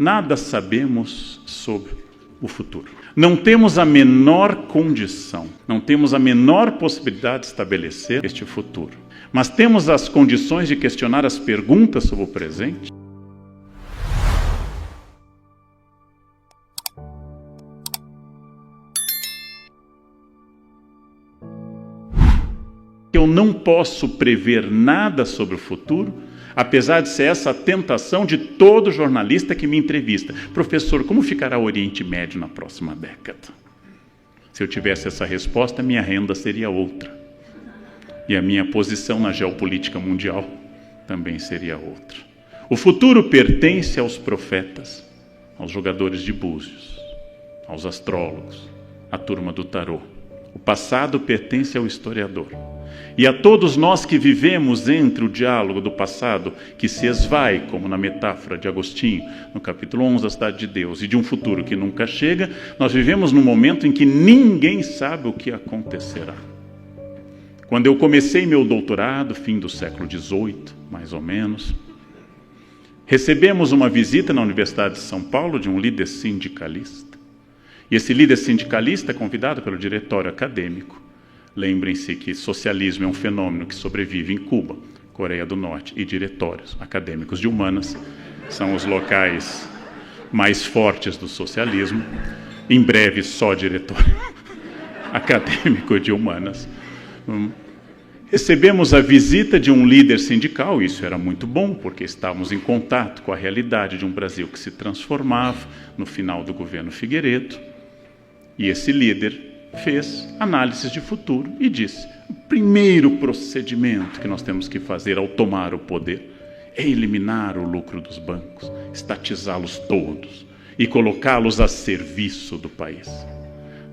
nada sabemos sobre o futuro. Não temos a menor condição, não temos a menor possibilidade de estabelecer este futuro. Mas temos as condições de questionar as perguntas sobre o presente. Eu não posso prever nada sobre o futuro, apesar de ser essa a tentação de todo jornalista que me entrevista. Professor, como ficará o Oriente Médio na próxima década? Se eu tivesse essa resposta, minha renda seria outra. E a minha posição na geopolítica mundial também seria outra. O futuro pertence aos profetas, aos jogadores de búzios, aos astrólogos, à turma do tarô. O passado pertence ao historiador. E a todos nós que vivemos entre o diálogo do passado, que se esvai, como na metáfora de Agostinho, no capítulo 11 da Cidade de Deus, e de um futuro que nunca chega, nós vivemos num momento em que ninguém sabe o que acontecerá. Quando eu comecei meu doutorado, fim do século XVIII, mais ou menos, recebemos uma visita na Universidade de São Paulo de um líder sindicalista. E esse líder sindicalista é convidado pelo diretório acadêmico. Lembrem-se que socialismo é um fenômeno que sobrevive em Cuba, Coreia do Norte e diretórios acadêmicos de humanas. São os locais mais fortes do socialismo. Em breve, só diretório acadêmico de humanas. Recebemos a visita de um líder sindical, isso era muito bom, porque estávamos em contato com a realidade de um Brasil que se transformava no final do governo Figueiredo. E esse líder fez análises de futuro e disse: o primeiro procedimento que nós temos que fazer ao tomar o poder é eliminar o lucro dos bancos, estatizá-los todos e colocá-los a serviço do país.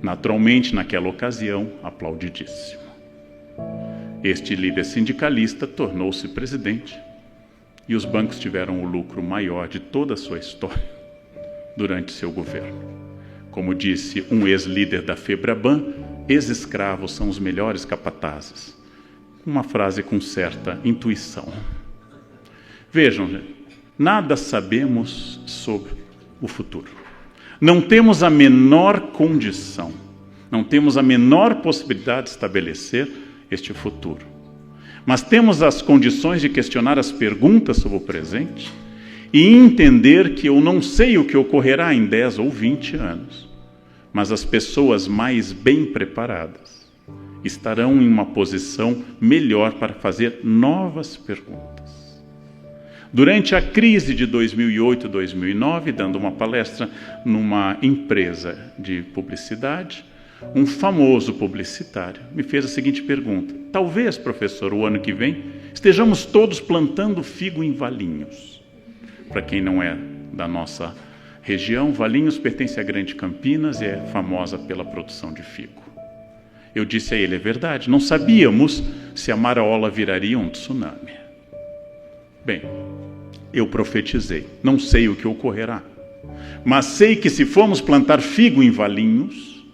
Naturalmente, naquela ocasião, aplaudidíssimo. Este líder sindicalista tornou-se presidente e os bancos tiveram o lucro maior de toda a sua história durante seu governo. Como disse um ex-líder da Febraban, ex-escravos são os melhores capatazes. Uma frase com certa intuição. Vejam, gente, nada sabemos sobre o futuro. Não temos a menor condição, não temos a menor possibilidade de estabelecer este futuro. Mas temos as condições de questionar as perguntas sobre o presente e entender que eu não sei o que ocorrerá em 10 ou 20 anos, mas as pessoas mais bem preparadas estarão em uma posição melhor para fazer novas perguntas. Durante a crise de 2008 e 2009, dando uma palestra numa empresa de publicidade, um famoso publicitário me fez a seguinte pergunta: talvez, professor, o ano que vem estejamos todos plantando figo em Valinhos. Para quem não é da nossa região, Valinhos pertence à Grande Campinas e é famosa pela produção de figo. Eu disse a ele: é verdade, não sabíamos se a Maraola viraria um tsunami. Bem, eu profetizei, não sei o que ocorrerá, mas sei que se formos plantar figo em Valinhos,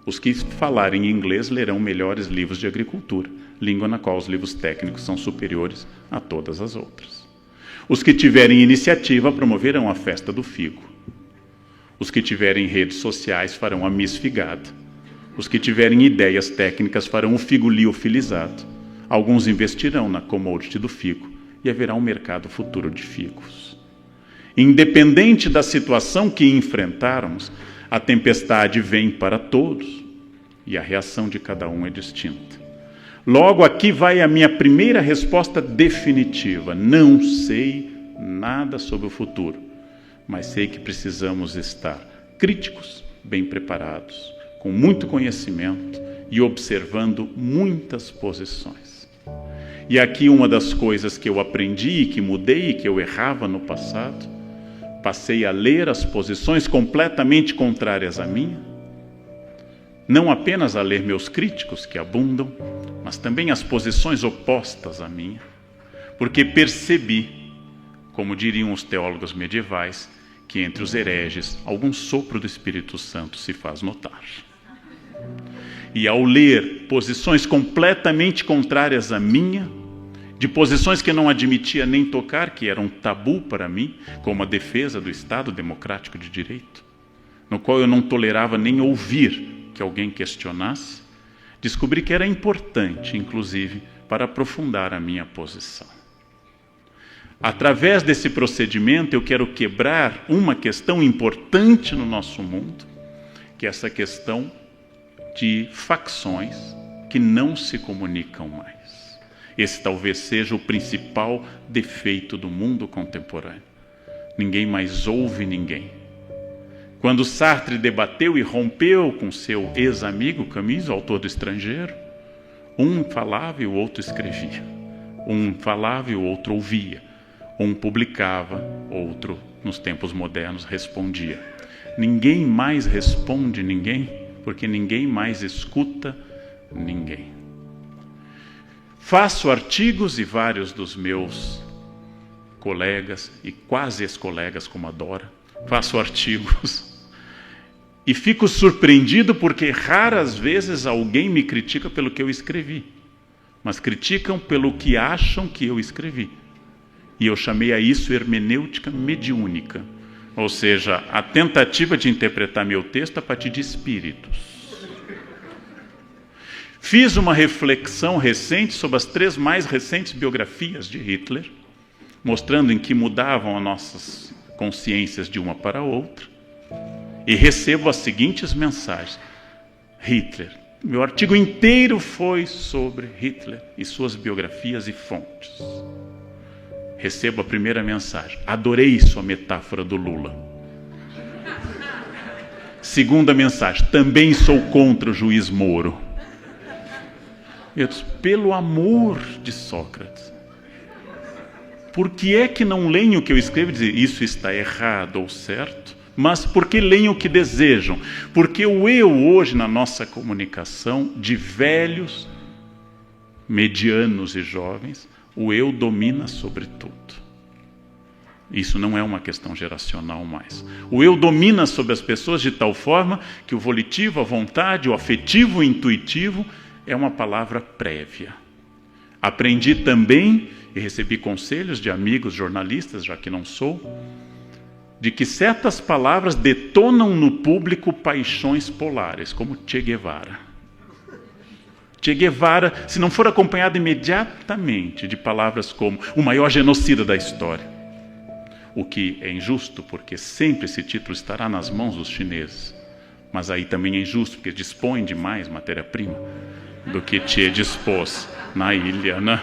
os que falarem inglês lerão melhores livros de agricultura, língua na qual os livros técnicos são superiores a todas as outras. Os que tiverem iniciativa promoverão a festa do figo. Os que tiverem redes sociais farão a Miss Figada. Os que tiverem ideias técnicas farão o figo liofilizado. Alguns investirão na commodity do figo e haverá um mercado futuro de figos. Independente da situação que enfrentarmos, a tempestade vem para todos e a reação de cada um é distinta. Logo, aqui vai a minha primeira resposta definitiva. Não sei nada sobre o futuro, mas sei que precisamos estar críticos, bem preparados, com muito conhecimento e observando muitas posições. E aqui uma das coisas que eu aprendi, que mudei, que eu errava no passado, passei a ler as posições completamente contrárias à minha, não apenas a ler meus críticos, que abundam, mas também as posições opostas à minha, porque percebi, como diriam os teólogos medievais, que entre os hereges algum sopro do Espírito Santo se faz notar. E ao ler posições completamente contrárias à minha, de posições que não admitia nem tocar, que eram tabu para mim, como a defesa do Estado Democrático de Direito, no qual eu não tolerava nem ouvir que alguém questionasse, descobri que era importante, inclusive, para aprofundar a minha posição. Através desse procedimento, eu quero quebrar uma questão importante no nosso mundo, que é essa questão de facções que não se comunicam mais. Esse talvez seja o principal defeito do mundo contemporâneo. Ninguém mais ouve ninguém. Quando Sartre debateu e rompeu com seu ex-amigo Camus, o autor do Estrangeiro, um falava e o outro escrevia. Um falava e o outro ouvia. Um publicava, outro, nos tempos modernos, respondia. Ninguém mais responde ninguém, porque ninguém mais escuta ninguém. Faço artigos e vários dos meus colegas e quase ex-colegas, como a Dora, faço artigos e fico surpreendido porque raras vezes alguém me critica pelo que eu escrevi, mas criticam pelo que acham que eu escrevi. E eu chamei a isso hermenêutica mediúnica, ou seja, a tentativa de interpretar meu texto a partir de espíritos. Fiz uma reflexão recente sobre as 3 mais recentes biografias de Hitler, mostrando em que mudavam as nossas consciências de uma para a outra, e recebo as seguintes mensagens. Hitler. Meu artigo inteiro foi sobre Hitler e suas biografias e fontes. Recebo a primeira mensagem. Adorei sua metáfora do Lula. Segunda mensagem. Também sou contra o juiz Moro. Eu disse, pelo amor de Sócrates, por que é que não leem o que eu escrevo e dizem isso está errado ou certo? Mas por que leem o que desejam? Porque o eu hoje na nossa comunicação, de velhos, medianos e jovens, o eu domina sobre tudo. Isso não é uma questão geracional mais. O eu domina sobre as pessoas de tal forma que o volitivo, a vontade, o afetivo, o intuitivo é uma palavra prévia. Aprendi também, e recebi conselhos de amigos jornalistas, já que não sou, de que certas palavras detonam no público paixões polares, como Che Guevara. Che Guevara, se não for acompanhado imediatamente de palavras como o maior genocida da história, o que é injusto, porque sempre esse título estará nas mãos dos chineses, mas aí também é injusto, porque dispõe de mais matéria-prima do que Che dispôs na ilha, né?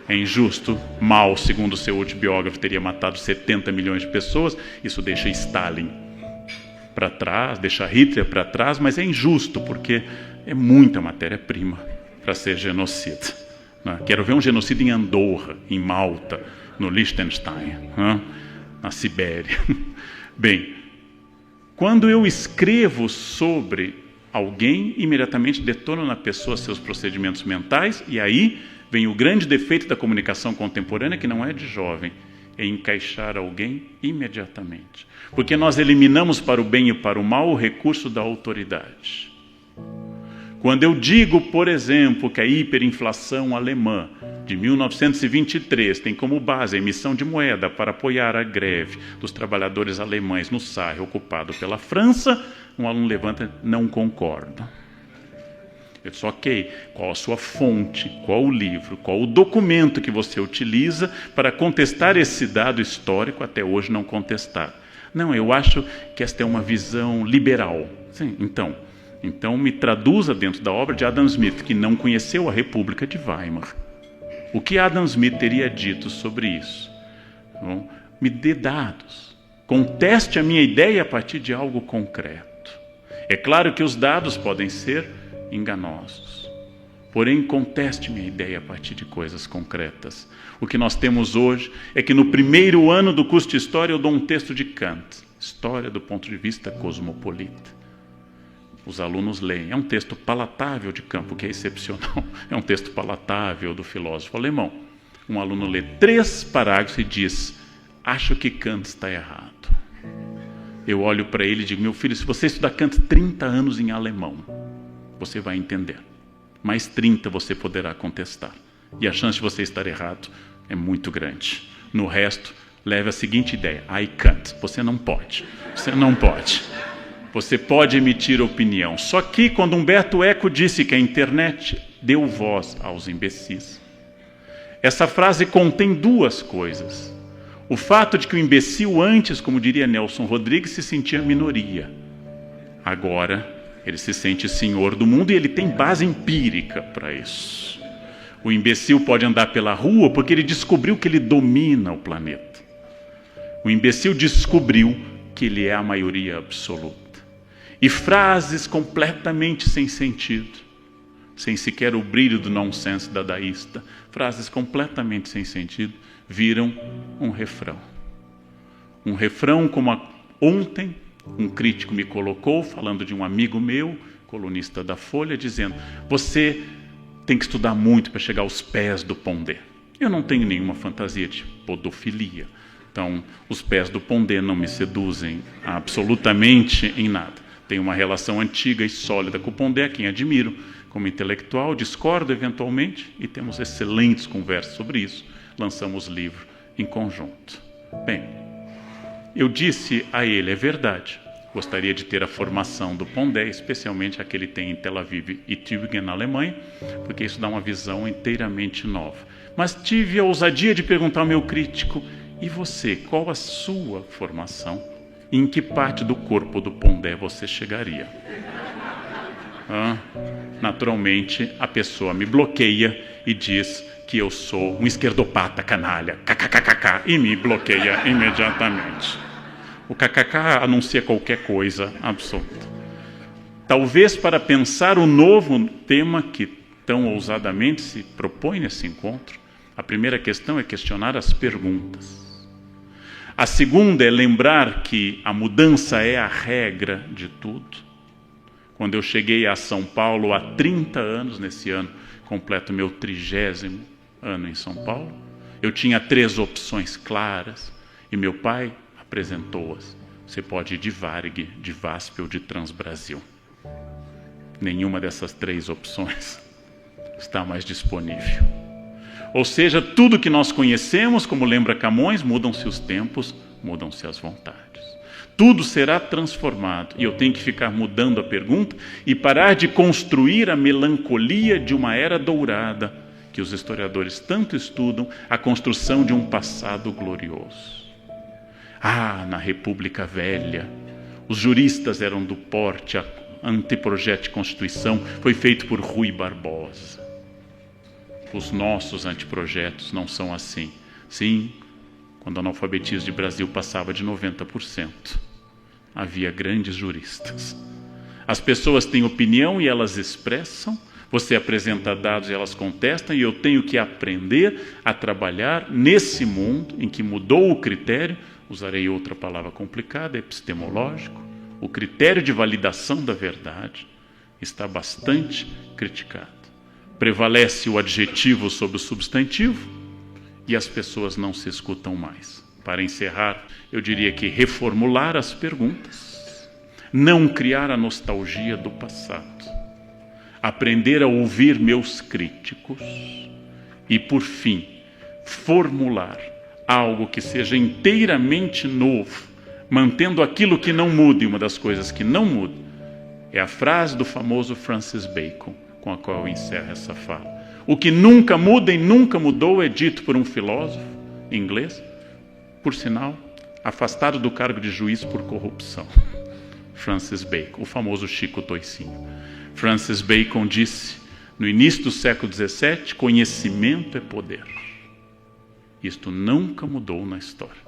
É injusto. Mao, segundo seu último biógrafo, teria matado 70 milhões de pessoas. Isso deixa Stalin para trás, deixa Hitler para trás, mas é injusto, porque é muita matéria-prima para ser genocida. Né? Quero ver um genocídio em Andorra, em Malta, no Liechtenstein, né? Na Sibéria. Bem, quando eu escrevo sobre alguém, imediatamente detono na pessoa seus procedimentos mentais, e aí vem o grande defeito da comunicação contemporânea, que não é de jovem, é encaixar alguém imediatamente. Porque nós eliminamos para o bem e para o mal o recurso da autoridade. Quando eu digo, por exemplo, que a hiperinflação alemã de 1923 tem como base a emissão de moeda para apoiar a greve dos trabalhadores alemães no Sarre, ocupado pela França, um aluno levanta, não concordo. Eu disse, ok, qual a sua fonte, qual o livro, qual o documento que você utiliza para contestar esse dado histórico até hoje não contestado? Não, eu acho que esta é uma visão liberal. Sim, então me traduza dentro da obra de Adam Smith, que não conheceu a República de Weimar. O que Adam Smith teria dito sobre isso? Bom, me dê dados. Conteste a minha ideia a partir de algo concreto. É claro que os dados podem ser enganosos. Porém, conteste minha ideia a partir de coisas concretas. O que nós temos hoje é que no primeiro ano do curso de História eu dou um texto de Kant, História do ponto de vista cosmopolita. Os alunos leem. É um texto palatável de Kant, que é excepcional. É um texto palatável do filósofo alemão. Um aluno lê 3 parágrafos e diz, acho que Kant está errado. Eu olho para ele e digo, meu filho, se você estudar Kant 30 anos em alemão, você vai entender. Mais 30 você poderá contestar. E a chance de você estar errado é muito grande. No resto, leve a seguinte ideia: I can't. Você não pode. Você não pode. Você pode emitir opinião. Só que quando Humberto Eco disse que a internet deu voz aos imbecis, essa frase contém duas coisas. O fato de que o imbecil antes, como diria Nelson Rodrigues, se sentia minoria. Agora, ele se sente senhor do mundo e ele tem base empírica para isso. O imbecil pode andar pela rua porque ele descobriu que ele domina o planeta. O imbecil descobriu que ele é a maioria absoluta. E frases completamente sem sentido, sem sequer o brilho do nonsense dadaísta, frases completamente sem sentido, viram um refrão. Um refrão como ontem um crítico me colocou, falando de um amigo meu, colunista da Folha, dizendo: você tem que estudar muito para chegar aos pés do Pondé. Eu não tenho nenhuma fantasia de podofilia. Então, os pés do Pondé não me seduzem absolutamente em nada. Tenho uma relação antiga e sólida com o Pondé, a quem admiro como intelectual, discordo eventualmente e temos excelentes conversas sobre isso. Lançamos livro em conjunto. Bem, eu disse a ele: é verdade, gostaria de ter a formação do Pondé, especialmente a que ele tem em Tel Aviv e Tübingen, na Alemanha, porque isso dá uma visão inteiramente nova. Mas tive a ousadia de perguntar ao meu crítico: e você, qual a sua formação? Em que parte do corpo do Pondé você chegaria? Naturalmente, a pessoa me bloqueia e diz que eu sou um esquerdopata canalha, kkkk, e me bloqueia imediatamente. O kkk anuncia qualquer coisa absoluta. Talvez para pensar o novo tema que tão ousadamente se propõe nesse encontro, a primeira questão é questionar as perguntas. A segunda é lembrar que a mudança é a regra de tudo. Quando eu cheguei a São Paulo há 30 anos, nesse ano completo meu 30º ano em São Paulo, eu tinha 3 opções claras e meu pai apresentou-as. Você pode ir de Varig, de VASP ou de Transbrasil. Nenhuma dessas 3 opções está mais disponível. Ou seja, tudo que nós conhecemos, como lembra Camões, mudam-se os tempos, mudam-se as vontades. Tudo será transformado e eu tenho que ficar mudando a pergunta e parar de construir a melancolia de uma era dourada, que os historiadores tanto estudam, a construção de um passado glorioso. Na República Velha, os juristas eram do porte, a anteprojeto de Constituição foi feito por Rui Barbosa. Os nossos anteprojetos não são assim. Sim, quando o analfabetismo de Brasil passava de 90%, havia grandes juristas. As pessoas têm opinião e elas expressam, você apresenta dados e elas contestam, e eu tenho que aprender a trabalhar nesse mundo em que mudou o critério, usarei outra palavra complicada, epistemológico, o critério de validação da verdade está bastante criticado. Prevalece o adjetivo sobre o substantivo e as pessoas não se escutam mais. Para encerrar, eu diria que reformular as perguntas, não criar a nostalgia do passado, aprender a ouvir meus críticos e, por fim, formular algo que seja inteiramente novo, mantendo aquilo que não muda. E uma das coisas que não muda é a frase do famoso Francis Bacon, com a qual eu encerro essa fala. O que nunca muda e nunca mudou é dito por um filósofo inglês, por sinal, afastado do cargo de juiz por corrupção. Francis Bacon, o famoso Chico Toicinho. Francis Bacon disse, no início do século XVII, conhecimento é poder. Isto nunca mudou na história.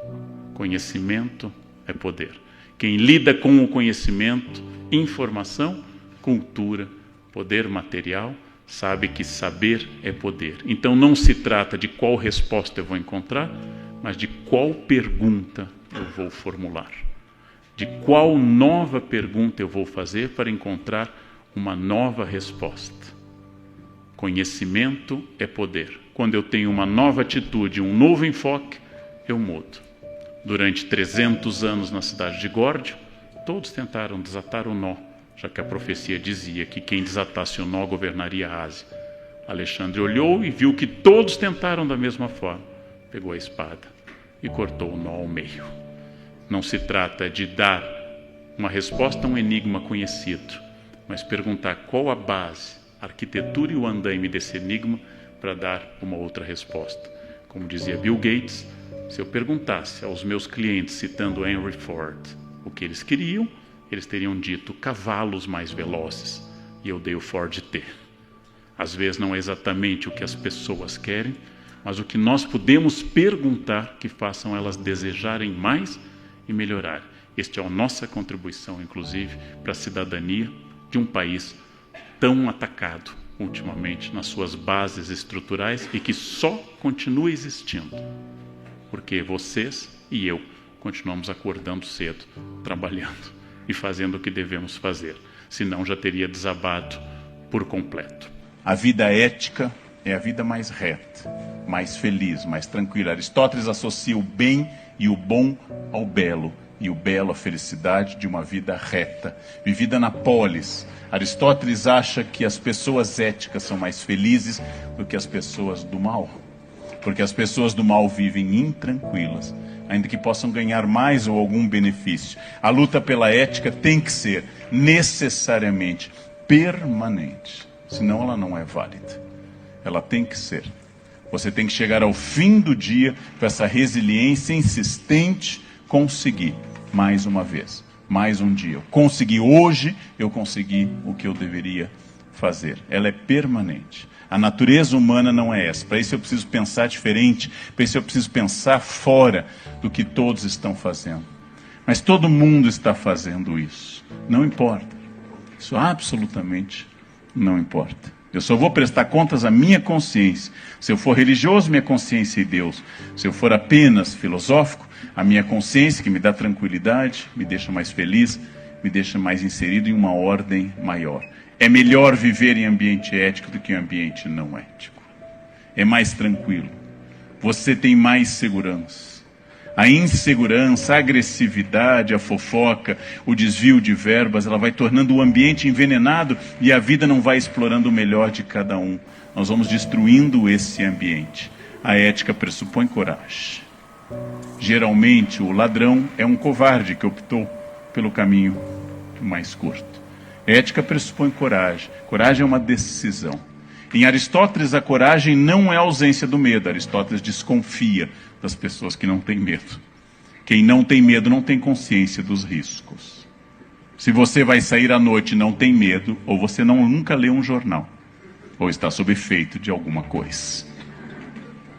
Conhecimento é poder. Quem lida com o conhecimento, informação, cultura, poder material, sabe que saber é poder. Então não se trata de qual resposta eu vou encontrar, mas de qual pergunta eu vou formular. De qual nova pergunta eu vou fazer para encontrar uma nova resposta. Conhecimento é poder. Quando eu tenho uma nova atitude, um novo enfoque, eu mudo. Durante 300 anos na cidade de Górdio, todos tentaram desatar o nó, já que a profecia dizia que quem desatasse o nó governaria a Ásia. Alexandre olhou e viu que todos tentaram da mesma forma. pegou a espada e cortou o nó ao meio. Não se trata de dar uma resposta a um enigma conhecido, mas perguntar qual a base, a arquitetura e o andaime desse enigma para dar uma outra resposta. Como dizia Bill Gates, se eu perguntasse aos meus clientes, citando Henry Ford, o que eles queriam, eles teriam dito cavalos mais velozes, e eu dei o Ford T. Às vezes não é exatamente o que as pessoas querem, mas o que nós podemos perguntar que façam elas desejarem mais e melhorar. Esta é a nossa contribuição, inclusive, para a cidadania de um país tão atacado ultimamente nas suas bases estruturais e que só continua existindo porque vocês e eu continuamos acordando cedo, trabalhando e fazendo o que devemos fazer, senão já teria desabado por completo. A vida ética é a vida mais reta, mais feliz, mais tranquila. Aristóteles associa o bem e o bom ao belo, e o belo à felicidade de uma vida reta, vivida na polis. Aristóteles acha que as pessoas éticas são mais felizes do que as pessoas do mal, porque as pessoas do mal vivem intranquilas, ainda que possam ganhar mais ou algum benefício. A luta pela ética tem que ser necessariamente permanente, senão ela não é válida. Ela tem que ser. Você tem que chegar ao fim do dia com essa resiliência insistente, conseguir mais uma vez, mais um dia. Eu consegui hoje, eu consegui o que eu deveria fazer. Ela é permanente. A natureza humana não é essa. Para isso eu preciso pensar diferente, para isso eu preciso pensar fora do que todos estão fazendo. Mas todo mundo está fazendo isso. Não importa. Isso absolutamente não importa. Eu só vou prestar contas à minha consciência. Se eu for religioso, minha consciência é Deus. Se eu for apenas filosófico, a minha consciência, que me dá tranquilidade, me deixa mais feliz, me deixa mais inserido em uma ordem maior. É melhor viver em ambiente ético do que em ambiente não ético. É mais tranquilo. Você tem mais segurança. A insegurança, a agressividade, a fofoca, o desvio de verbas, ela vai tornando o ambiente envenenado e a vida não vai explorando o melhor de cada um. Nós vamos destruindo esse ambiente. A ética pressupõe coragem. Geralmente, o ladrão é um covarde que optou pelo caminho mais curto. Ética pressupõe coragem. Coragem é uma decisão. Em Aristóteles, a coragem não é a ausência do medo. Aristóteles desconfia das pessoas que não têm medo. Quem não tem medo não tem consciência dos riscos. Se você vai sair à noite e não tem medo, ou você nunca leu um jornal, ou está sob efeito de alguma coisa.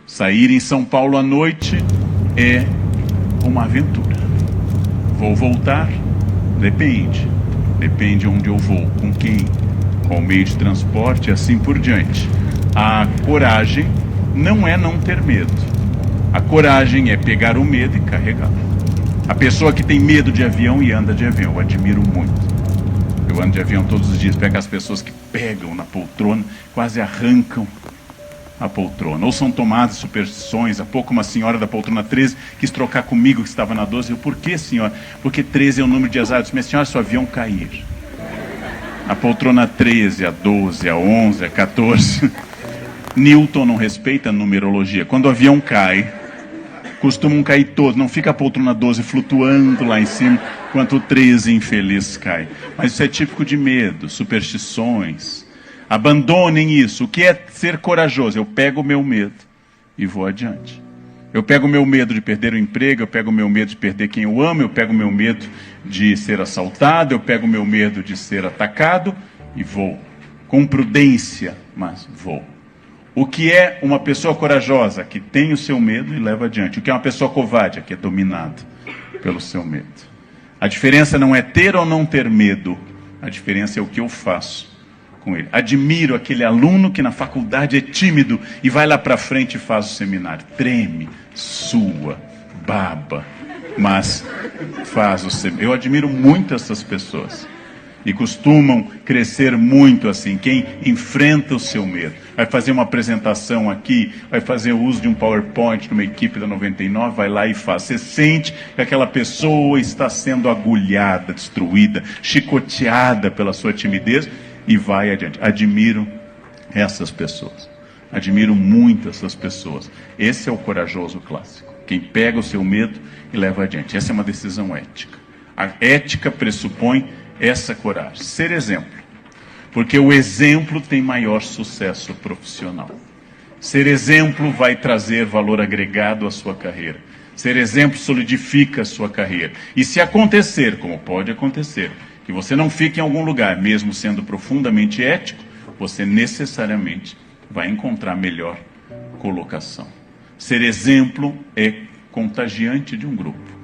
Sair em São Paulo à noite é uma aventura. Vou voltar? Depende. Depende onde eu vou, com quem, qual meio de transporte e assim por diante. A coragem não é não ter medo. A coragem é pegar o medo e carregá-lo. A pessoa que tem medo de avião e anda de avião, eu admiro muito. Eu ando de avião todos os dias, pego as pessoas que pegam na poltrona, quase arrancam a poltrona. Ou são tomadas superstições. Há pouco uma senhora da poltrona 13 quis trocar comigo, que estava na 12. Eu, por que, senhora? Porque 13 é o número de azar. Eu disse, minha senhora, se o avião cair. A poltrona 13, a 12, a 11, a 14. Newton não respeita a numerologia. Quando o avião cai, costumam cair todos. Não fica a poltrona 12 flutuando lá em cima, enquanto o 13 infeliz cai. Mas isso é típico de medo, superstições. Abandonem isso. O que é ser corajoso? Eu pego o meu medo e vou adiante. Eu pego o meu medo de perder o emprego, eu pego o meu medo de perder quem eu amo, eu pego o meu medo de ser assaltado, eu pego o meu medo de ser atacado e vou. Com prudência, mas vou. O que é uma pessoa corajosa? Que tem o seu medo e leva adiante. O que é uma pessoa covarde? Que é dominada pelo seu medo. A diferença não é ter ou não ter medo. A diferença é o que eu faço com ele. Admiro aquele aluno que na faculdade é tímido e vai lá para frente e faz o seminário. Treme, sua, baba, mas faz o seminário. Eu admiro muito essas pessoas. E costumam crescer muito assim. Quem enfrenta o seu medo. Vai fazer uma apresentação aqui, vai fazer o uso de um PowerPoint numa equipe da 99, vai lá e faz. Você sente que aquela pessoa está sendo agulhada, destruída, chicoteada pela sua timidez e vai adiante. Admiro essas pessoas. Admiro muito essas pessoas. Esse é o corajoso clássico. Quem pega o seu medo e leva adiante. Essa é uma decisão ética. A ética pressupõe essa coragem. Ser exemplo. Porque o exemplo tem maior sucesso profissional. Ser exemplo vai trazer valor agregado à sua carreira. Ser exemplo solidifica a sua carreira. E se acontecer, como pode acontecer, que você não fique em algum lugar, mesmo sendo profundamente ético, você necessariamente vai encontrar melhor colocação. Ser exemplo é contagiante de um grupo.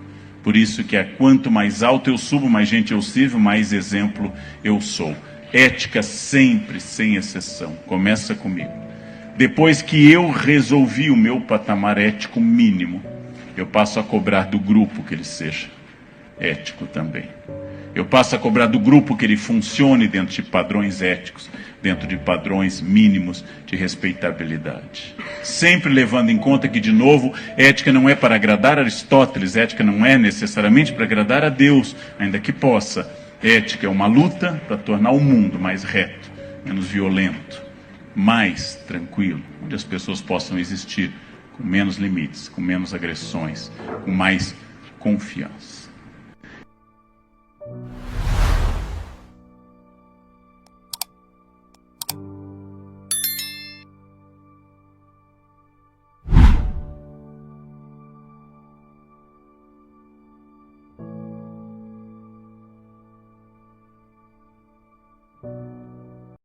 Por isso que quanto mais alto eu subo, mais gente eu sirvo, mais exemplo eu sou. Ética sempre, sem exceção. Começa comigo. Depois que eu resolvi o meu patamar ético mínimo, eu passo a cobrar do grupo que ele seja ético também. Eu passo a cobrar do grupo que ele funcione dentro de padrões éticos, dentro de padrões mínimos de respeitabilidade. Sempre levando em conta que, de novo, ética não é para agradar Aristóteles, ética não é necessariamente para agradar a Deus, ainda que possa. Ética é uma luta para tornar o mundo mais reto, menos violento, mais tranquilo, onde as pessoas possam existir com menos limites, com menos agressões, com mais confiança.